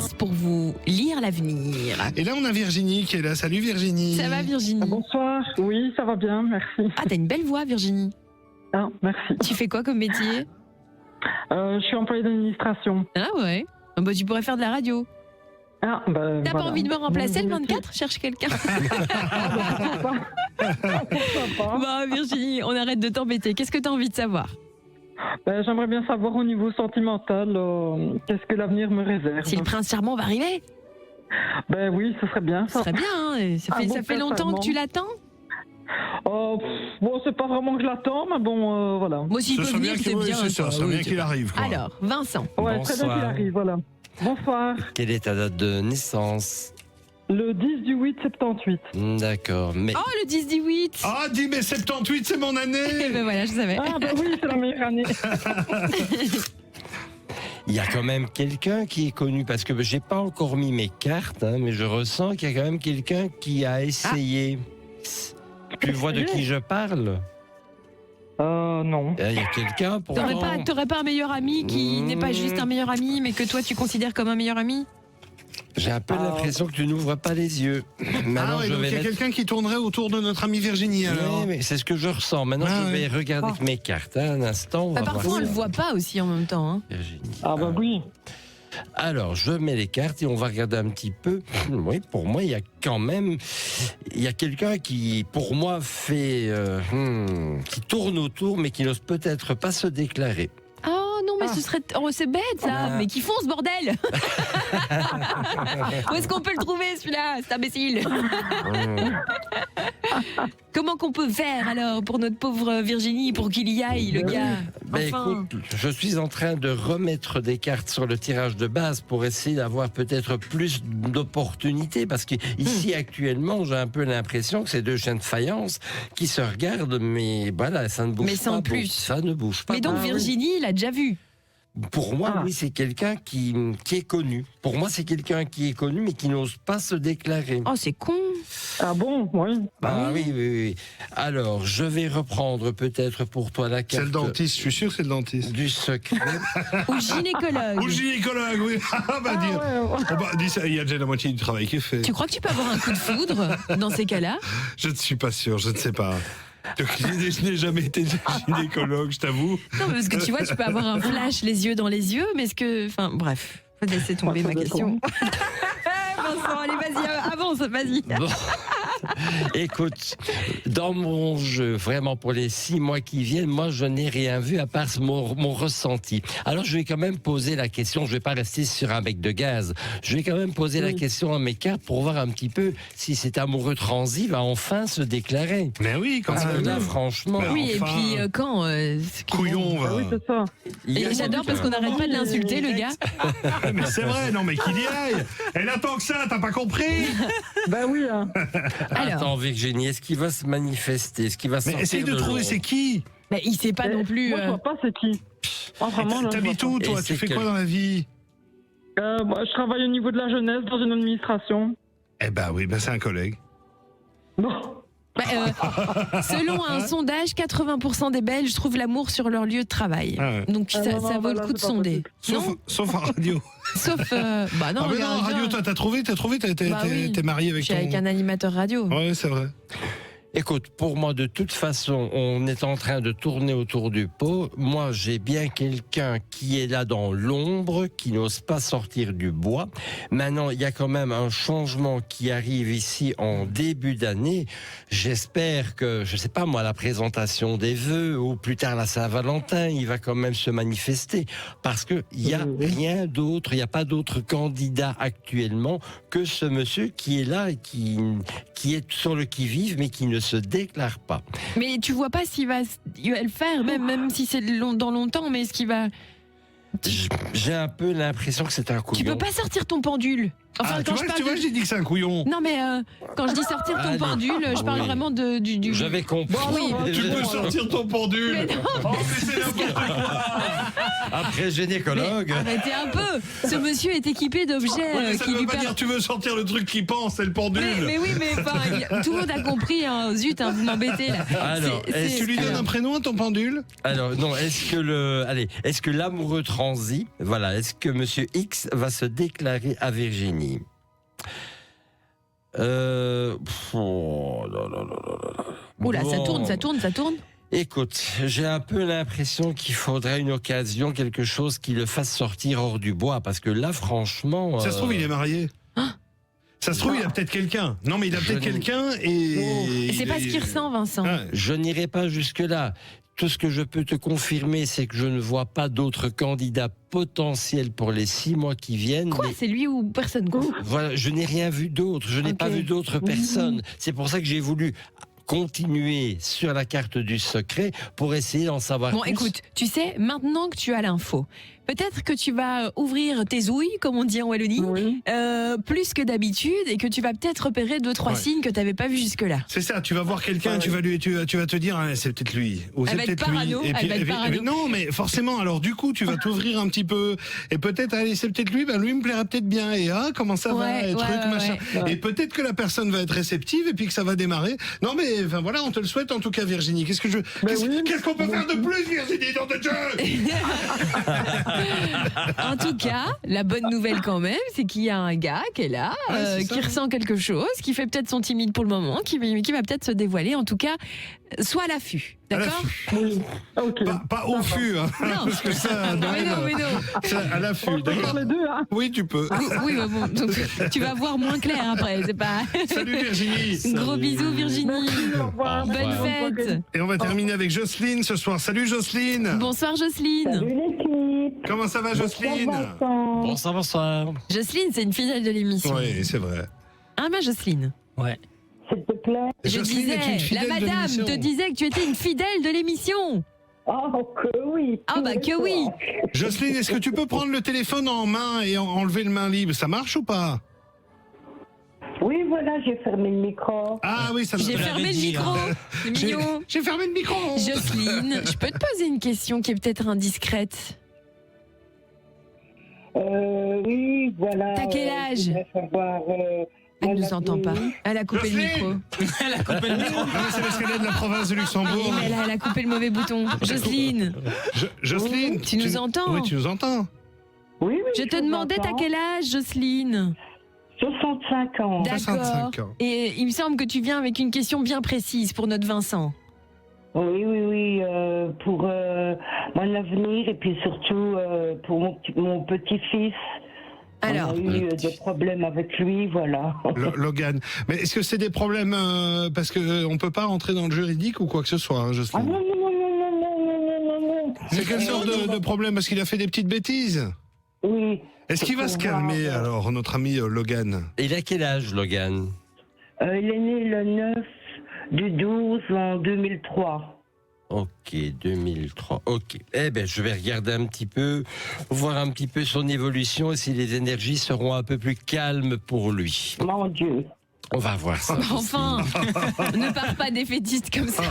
chance pour vous lire l'avenir. Et là, on a Virginie qui est là. Salut Virginie. Ça va Virginie? Bonsoir, oui, ça va bien, merci. Ah, t'as une belle voix Virginie. Ah, merci. Tu fais quoi comme métier? Je suis employée d'administration. Ah ouais. Ah bah, tu pourrais faire de la radio. Ah, bah, T'as voilà. pas envie de me remplacer Bon, le bon métier. 24? Cherche quelqu'un. Pourquoi pas. Bah Virginie, on arrête de t'embêter. Qu'est-ce que t'as envie de savoir? J'aimerais bien savoir au niveau sentimental, qu'est-ce que l'avenir me réserve. Si le prince charmant va arriver? Oui, ce serait bien Ce ça. serait bien, hein. Ça Un fait, bon ça fait prince longtemps charmant. que tu l'attends? Bon, c'est pas vraiment que je l'attends, mais bon, voilà. Moi, s'il Ce peut serait venir, bien c'est qu'il bien. ce serait oui, bien qu'il arrive. Quoi. Alors, Vincent. Ouais, très bien qu'il Bonsoir. arrive, voilà. Bonsoir. Quelle est ta date de naissance? Le 10 du 8 78. D'accord, mais Oh, le 10-18. Ah, dis, mais 78, c'est mon Eh année. ben voilà, je savais. Ah, oui, c'est la meilleure année. il y a quand même quelqu'un qui est connu, parce que j'ai pas encore mis mes cartes, hein, mais je ressens qu'il y a quand même quelqu'un qui a essayé. Tu vois de qui je parle? Non. Il y a quelqu'un pour T'aurais pas un meilleur ami qui n'est pas juste un meilleur ami, mais que toi tu considères comme un meilleur ami? J'ai un peu l'impression que tu n'ouvres pas les yeux. Maintenant, Ah, ouais, je donc vais il y a mettre- quelqu'un qui tournerait autour de notre amie Virginie, alors. Ouais, mais c'est ce que je ressens. Maintenant, Ah, je vais ouais. regarder avec mes cartes. Hein, un instant. On va Parfois voir on le ça. voit pas aussi en même temps. Hein. Virginie. Ah, oui. Alors, je mets les cartes et on va regarder un petit peu. Oui, pour moi, il y a quand même, il y a quelqu'un qui, pour moi, fait, qui tourne autour, mais qui n'ose peut-être pas se déclarer. Oh non, mais ce serait. Oh, c'est bête ça! Ah. Mais qui font ce bordel? Où est-ce qu'on peut le trouver celui-là? C'est imbécile! Comment qu'on peut faire alors pour notre pauvre Virginie pour qu'il y aille, le gars? Ben, Enfin. écoute, je suis en train de remettre des cartes sur le tirage de base pour essayer d'avoir peut-être plus d'opportunités, parce que ici actuellement, j'ai un peu l'impression que c'est deux chiens de faïence qui se regardent, mais voilà, ça ne bouge Mais pas. sans Bon, plus. ça ne bouge pas. Mais donc Ah, oui. Virginie, il a déjà vu. Pour moi, Ah. oui, c'est quelqu'un qui est connu. Pour moi, c'est quelqu'un qui est connu, mais qui n'ose pas se déclarer. Oh, c'est con. Ah bon, oui. Ah oui. Alors, je vais reprendre peut-être pour toi la C'est carte le dentiste, je suis sûr que c'est le dentiste. du secret. Ou gynécologue. Ou le gynécologue, oui. Ah, bah, dire. Oh, bah, dis ça, il y a déjà la moitié du travail qui est fait. Tu crois que tu peux avoir un coup de foudre dans ces cas-là? Je ne suis pas sûr, je ne sais pas. Donc, je n'ai jamais été gynécologue, je t'avoue. Non, parce que tu vois, tu peux avoir un flash les yeux dans les yeux, mais est-ce que. Enfin, bref, faut laisser tomber ma question. Vincent, allez, vas-y, avance, vas-y. Bon. Écoute, dans mon jeu, vraiment pour les 6 mois qui viennent, moi je n'ai rien vu à part mon ressenti. Alors je vais quand même poser la question, je vais pas rester sur un bec de gaz, je vais quand même poser la question à mes cartes pour voir un petit peu si cet amoureux transi va enfin se déclarer. Mais oui, quand Parce que même. là, franchement, Mais Oui, enfin, et puis quand Couillon, Ah oui, c'est ça. il y a- Et j'adore parce qu'on n'arrête pas de l'insulter, le gars. Mais c'est vrai, non, mais qu'il y aille. Elle attend que ça, t'as pas compris? Oui, hein. Alors, Attends, Virginie, est-ce qu'il va se manifester? Est-ce qu'il va Mais sortir essaye de trouver l'ombre? c'est qui. mais il sait pas non plus. Moi, je vois pas c'est qui. Ah, vraiment, là, je T'habites vois où, Et toi? c'est Tu fais quoi quel- dans la vie? pas. Moi, je travaille au niveau de la jeunesse dans une administration. Eh ben oui, ben c'est un collègue. Non. Selon un sondage, 80% des Belges trouvent l'amour sur leur lieu de travail. Ah ouais. Donc ça, non, ça vaut le là, coup de c'est pas sonder. Non, Sauf en radio. sauf. Bah non, Ah, mais non, en regarde, radio, toi, t'as trouvé, t'es Bah oui. marié je avec suis ton. avec un animateur radio. Ouais, c'est vrai. Écoute, pour moi, de toute façon, on est en train de tourner autour du pot. Moi, j'ai bien quelqu'un qui est là dans l'ombre, qui n'ose pas sortir du bois. Maintenant, il y a quand même un changement qui arrive ici en début d'année. J'espère que, je sais pas moi, la présentation des vœux ou plus tard la Saint-Valentin, il va quand même se manifester. Parce que il y a rien d'autre, il n'y a pas d'autre candidat actuellement que ce monsieur qui est là et qui est sur le qui-vive, mais qui ne se déclare pas. Mais tu vois pas s'il va le faire, même si c'est dans longtemps, mais est-ce qu'il va. J'ai un peu l'impression que c'est un Tu couillon. peux pas sortir ton pendule. Enfin, Ah, quand je parle tu vois, de... j'ai dit que c'est un couillon. Non, mais quand je dis sortir ton Allez. pendule, je parle Oui. vraiment du... J'avais compris. Oui, Tu peux sortir ton pendule. Mais non. Oh, mais c'est n'importe quoi. Après gynécologue. Arrêtez un peu. Ce monsieur est équipé d'objets Ouais, ça qui ne veut lui pas permettent... dire tu veux sortir le truc qui pense, c'est le pendule. Mais oui, mais enfin, tout le monde a compris. Hein. Zut, hein, vous m'embêtez là. Alors, est-ce Tu lui donnes un prénom à ton pendule? Alors non, est-ce que l'amoureux transi, voilà, est-ce que Monsieur X va se déclarer à Virginie? Oh là là là là là. Oula, ça Bon. tourne. Écoute, j'ai un peu l'impression qu'il faudrait une occasion, quelque chose qui le fasse sortir hors du bois, parce que là, franchement... Ça se trouve, il est marié. Ça se trouve, il a peut-être quelqu'un. Non, mais il a peut-être quelqu'un et... Et c'est pas ce qu'il ressent, Vincent. Ah, Je n'irai pas jusque-là. Tout ce que je peux te confirmer, c'est que je ne vois pas d'autres candidats potentiels pour les 6 mois qui viennent. Quoi, mais c'est lui ou personne quoi? voilà, je n'ai rien vu d'autre. Je n'ai Ok. pas vu d'autres personnes. C'est pour ça que j'ai voulu continuer sur la carte du secret pour essayer d'en savoir Bon, plus. écoute, tu sais, maintenant que tu as l'info, peut-être que tu vas ouvrir tes ouilles, comme on dit en Wallonie, Oui. plus que d'habitude, et que tu vas peut-être repérer 2-3 Ouais. signes que tu n'avais pas vu jusque-là. c'est ça, tu vas voir quelqu'un, tu vas te dire, ah, c'est peut-être lui. Ou c'est Elle va être peut-être lui. parano, elle va être parano. non, mais forcément, alors du coup, tu vas t'ouvrir un petit peu. Et peut-être, allez, c'est peut-être lui, lui me plaiera peut-être bien. Et comment ça va, Ouais, et ouais, truc, ouais, machin. ouais. Et peut-être que la personne va être réceptive et puis que ça va démarrer. Non, mais enfin voilà, on te le souhaite en tout cas, Virginie. Qu'est-ce qu'on peut faire de plus, Virginie, dans de jeu? En tout cas, la bonne nouvelle quand même, c'est qu'il y a un gars qui est là, Ouais, c'est ça, qui hein. ressent quelque chose, qui fait peut-être son timide pour le moment, qui va peut-être se dévoiler. En tout cas, sois à l'affût. À D'accord? l'affût. Oui. Ok. Pas au fût, hein, Non. parce que ça, Mais non, mais non. ça, à l'affût, On peut faire d'accord. les deux, hein. Oui, tu peux. Oui, bah bon, donc, tu vas voir moins clair après. C'est pas. Salut Virginie. Gros bisous, Virginie. Merci, au revoir. Bonne fête. Et on va terminer avec Jocelyne ce soir. Salut Jocelyne. Bonsoir, Jocelyne. Salut l'équipe. Comment ça va Jocelyne? Vincent. Bonsoir, bonsoir. Jocelyne, c'est une fidèle de l'émission. Oui, c'est vrai. Hein, ma Jocelyne? S'il te plaît. Je Jocelyne est une disais, fidèle la de madame l'émission. te disait que tu étais une fidèle de l'émission. Oh, que oui. Ah, bah, que oui. Jocelyne, est-ce que tu peux prendre le téléphone en main et enlever le main libre? Ça marche ou pas? Oui, voilà, j'ai fermé le micro. Ah oui, ça me J'ai fermé le micro. C'est J'ai mignon. j'ai fermé le micro. Jocelyne, je peux te poser une question qui est peut-être indiscrète. Oui, voilà. T'as quel âge? Je voudrais savoir, Elle mon nous entend pas. avenir. Elle a coupé le micro. Jocelyne Ah, c'est parce qu'elle est de la province de Oui, Luxembourg. mais elle a coupé le mauvais bouton. Jocelyne, Jocelyne, tu nous entends? Oui, tu nous entends. Oui, oui. je te vous demandais t'as entends. quel âge, Jocelyne? 65 ans. D'accord. 65 ans. Et il me semble que tu viens avec une question bien précise pour notre Vincent. Oui, oui, oui, pour mon avenir et puis surtout pour mon petit-fils. Alors, On a eu des problèmes avec lui, voilà. Logan. Mais est-ce que c'est des problèmes parce que on peut pas rentrer dans le juridique ou quoi que ce soit, hein, Ah Jocelyne? non, non, non, non, non, non, non, non, non. C'est quelle sorte de problème? Parce qu'il a fait des petites bêtises. Oui. Est-ce qu'il va se Pour voir, calmer alors, notre ami Logan? Il a quel âge, Logan? Il est né le 9 du 12 en 2003. Ok, 2003. Ok. Eh ben, je vais regarder un petit peu, voir un petit peu son évolution et si les énergies seront un peu plus calmes pour lui. Mon Dieu. On va voir ça. enfin, ne pars pas défaitiste comme ça.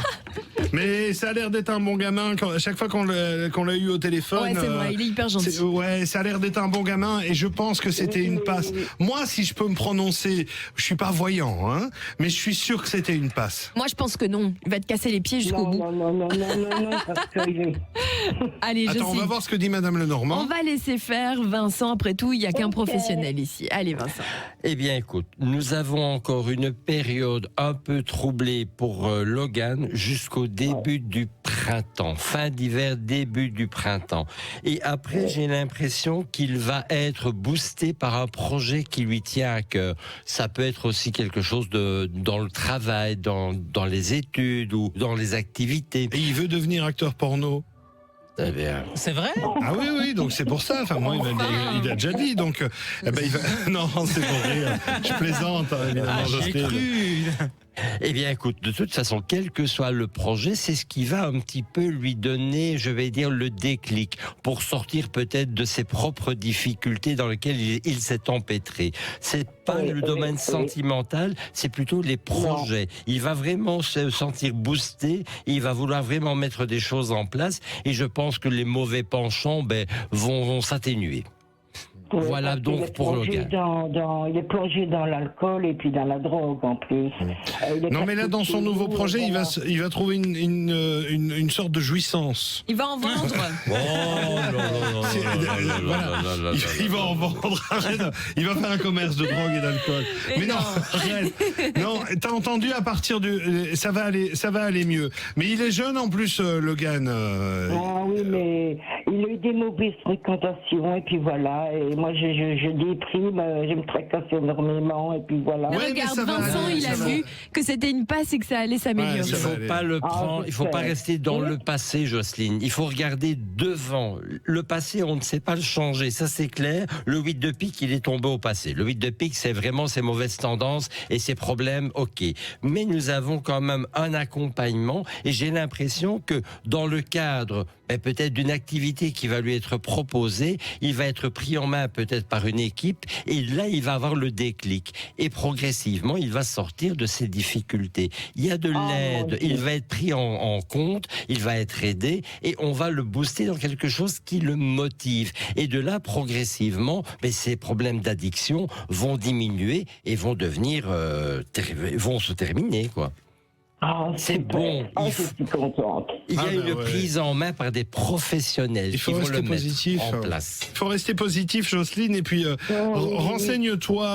Mais ça a l'air d'être un bon gamin. À chaque fois qu'on l'a eu au téléphone. Ouais, c'est vrai, il est hyper gentil. Ouais, ça a l'air d'être un bon gamin et je pense que c'était une passe. Moi, si je peux me prononcer, je suis pas voyant, hein, mais je suis sûr que c'était une passe. Moi, je pense que non. Il va te casser les pieds jusqu'au Non, bout. non, non, non, non, non, non, parce qu'il est... Allez, Attends, on Jocelyne. va voir ce que dit Madame On Lenormand. va laisser faire Vincent. Après tout, il n'y a qu'un Ok. professionnel ici. Allez, Vincent. Eh bien, écoute, nous avons encore une période un peu troublée pour Logan jusqu'au début du printemps, fin d'hiver, début du printemps. Et après, j'ai l'impression qu'il va être boosté par un projet qui lui tient à cœur. Ça peut être aussi quelque chose dans le travail, dans les études ou dans les activités. Et il veut devenir acteur porno. Eh bien, C'est vrai? Ah oui, oui, donc c'est pour ça. Enfin, moi, il a déjà dit. Donc, eh ben, il va... Non, c'est pour rire. Je plaisante, hein, évidemment, J'ai Jocelyne. cru. Eh bien, écoute, de toute façon, quel que soit le projet, c'est ce qui va un petit peu lui donner, je vais dire, le déclic pour sortir peut-être de ses propres difficultés dans lesquelles il s'est empêtré. C'est pas le domaine sentimental, c'est plutôt les projets. Il va vraiment se sentir boosté, il va vouloir vraiment mettre des choses en place, et je pense que les mauvais penchants vont s'atténuer. Ouais, Voilà donc pour le gars. Il est plongé dans l'alcool et puis dans la drogue en plus. Non, mais là, dans son nouveau projet, il va trouver une sorte de jouissance. Il va en vendre. Il va en vendre. Arrête. Il va faire un commerce de drogue et d'alcool. Mais non, arrête. Non, t'as entendu, à partir du, ça va aller mieux. Mais il est jeune en plus, Logan. Ah oui, mais il a eu des mauvaises fréquentations et puis voilà. Et moi, je déprime, je me tracasse énormément et puis voilà. Mais Ouais, mais regarde, ça va Vincent, aller, il a ça va. vu que c'était une passe et que ça allait s'améliorer. Ouais, Il ça faut va pas aller. le prendre, il faut pas rester dans le passé, Jocelyne. Il faut regarder devant. Le passé, on ne sait pas le changer, ça c'est clair. Le 8 de pique, il est tombé au passé. Le 8 de pique, c'est vraiment ses mauvaises tendances et ses problèmes, ok. Mais nous avons quand même un accompagnement et j'ai l'impression que dans le cadre peut-être d'une activité qui va lui être proposée, il va être pris en main peut-être par une équipe et là il va avoir le déclic et progressivement il va sortir de ses difficultés. Il y a de l'aide, il va être pris en compte, il va être aidé et on va le booster dans quelque chose qui le motive et de là progressivement ces problèmes d'addiction vont diminuer et vont devenir vont se terminer quoi. Ah, c'est super. bon. Je suis contente. Il y a une prise en main par des professionnels. Il faut qui vont rester le positif. mettre en place. Il faut rester positif, Jocelyne, et puis renseigne-toi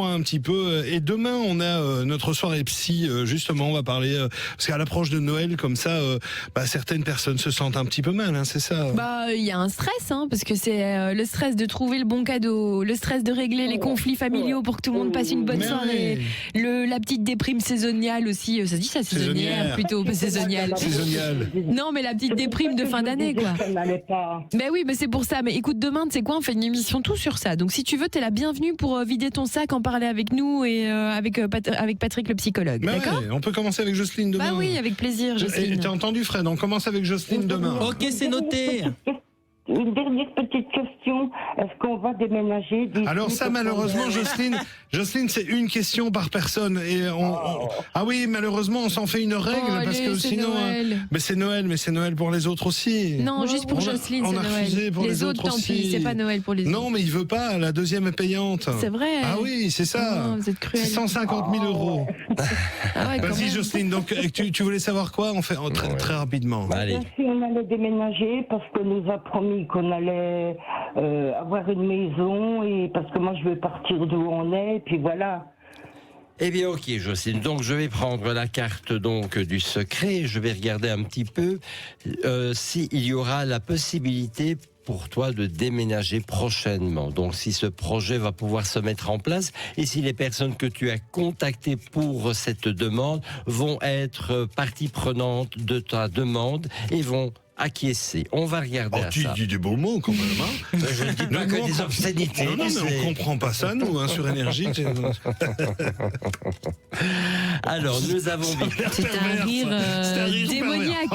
un petit peu. Et demain, on a notre soirée psy. Justement, on va parler parce qu'à l'approche de Noël, comme ça, certaines personnes se sentent un petit peu mal. Hein, c'est ça. Il y a un stress, parce que c'est le stress de trouver le bon cadeau, le stress de régler les conflits familiaux pour que tout le monde passe une bonne soirée, la petite déprime saisonnière aussi. Ça se dit ça, saisonnière plutôt, pas saisonnière. Non, mais la petite déprime de fin d'année, quoi. Mais oui, mais c'est pour ça. Mais écoute, demain, tu sais quoi, on fait une émission tout sur ça. Donc si tu veux, t'es la bienvenue pour vider ton sac, en parler avec nous et avec Patrick le psychologue. D'accord ? Ouais, on peut commencer avec Jocelyne demain. Bah oui, avec plaisir, Jocelyne. T'as entendu, Fred ? On commence avec Jocelyne demain. Ok, c'est noté. Une dernière petite question. Est-ce qu'on va déménager d'ici? Alors ça, malheureusement, Jocelyne, c'est une question par personne. Et ah oui, malheureusement, on s'en fait une règle parce que sinon, mais c'est Noël pour les autres aussi. Non, juste pour Jocelyne, c'est Noël. Refusé pour les autres, tant aussi. pis, c'est pas Noël pour les autres. Non, mais il veut pas. La deuxième est payante. C'est vrai. Ah oui, c'est ça. Oh, vous êtes cruel. C'est 150 000 euros. Ah ouais, Vas-y, Jocelyne. Donc, tu voulais savoir quoi ? On fait très rapidement. Allez. Si on allait déménager parce qu'on nous a promis qu'on allait avoir une maison et parce que moi je veux partir d'où on est et puis voilà. Eh bien, ok, Jocelyne. Donc, je vais prendre la carte du secret. Je vais regarder un petit peu s'il y aura la possibilité pour toi de déménager prochainement. Donc, si ce projet va pouvoir se mettre en place et si les personnes que tu as contactées pour cette demande vont être partie prenante de ta demande et vont acquiescer. On va regarder à tu ça. dis des beaux mots quand même. Hein. Je ne dis pas que des obscénités. Non, mais on comprend pas ça, nous, sur Énergie. Alors, nous avons bien... C'est un rire démoniaque.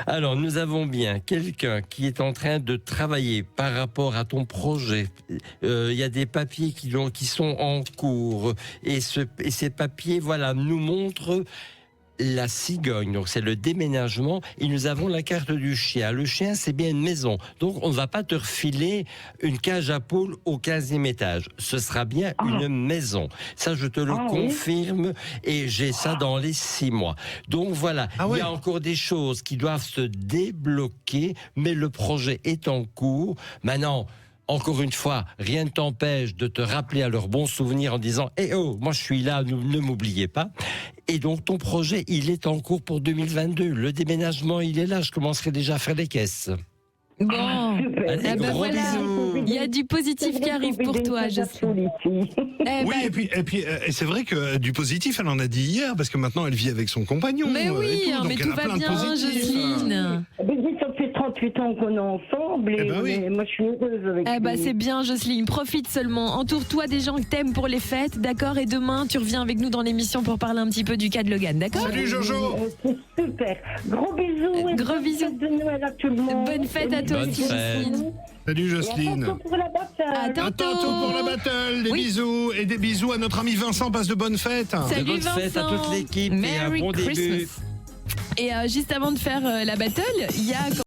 Alors, nous avons bien quelqu'un qui est en train de travailler par rapport à ton projet. Il y a des papiers qui sont en cours. Et ces papiers, nous montrent la cigogne, donc c'est le déménagement, et nous avons la carte du chien. Le chien, c'est bien une maison, donc on ne va pas te refiler une cage à poules au 15e étage. Ce sera bien une maison. Ça, je te le confirme, et j'ai ça dans les 6 mois. Donc voilà, il y a encore des choses qui doivent se débloquer, mais le projet est en cours. Maintenant, encore une fois, rien ne t'empêche de te rappeler à leurs bons souvenirs en disant « Eh oh, moi je suis là, ne m'oubliez pas ». Et donc ton projet, il est en cours pour 2022. Le déménagement, il est là, je commencerai déjà à faire les caisses. Bon, allez, gros bisous. Il y a du positif qui arrive pour toi, Jocelyne. Oui, et puis c'est vrai que du positif, elle en a dit hier, parce que maintenant elle vit avec son compagnon. Mais oui, donc mais elle tout a va plein de bien, positifs. Jocelyne. Ça fait 38 ans qu'on est ensemble et moi je suis heureuse avec lui. C'est bien, Jocelyne, profite seulement. Entoure-toi des gens que t'aimes pour les fêtes, d'accord? Et demain, tu reviens avec nous dans l'émission pour parler un petit peu du cas de Logan, d'accord? Salut Jojo. C'est super. Gros bisous. Et gros bisous. Fête de Noël à tout le monde. Bonne fête à toi aussi, Jocelyne. Salut Jocelyne. Et à tantôt pour la battle. À tantôt pour la battle. Des bisous et des bisous à notre ami Vincent. Passe de bonnes fêtes. Salut de bonnes fêtes à toute l'équipe et un Merry bon Christmas. début. Et juste avant de faire la battle, il y a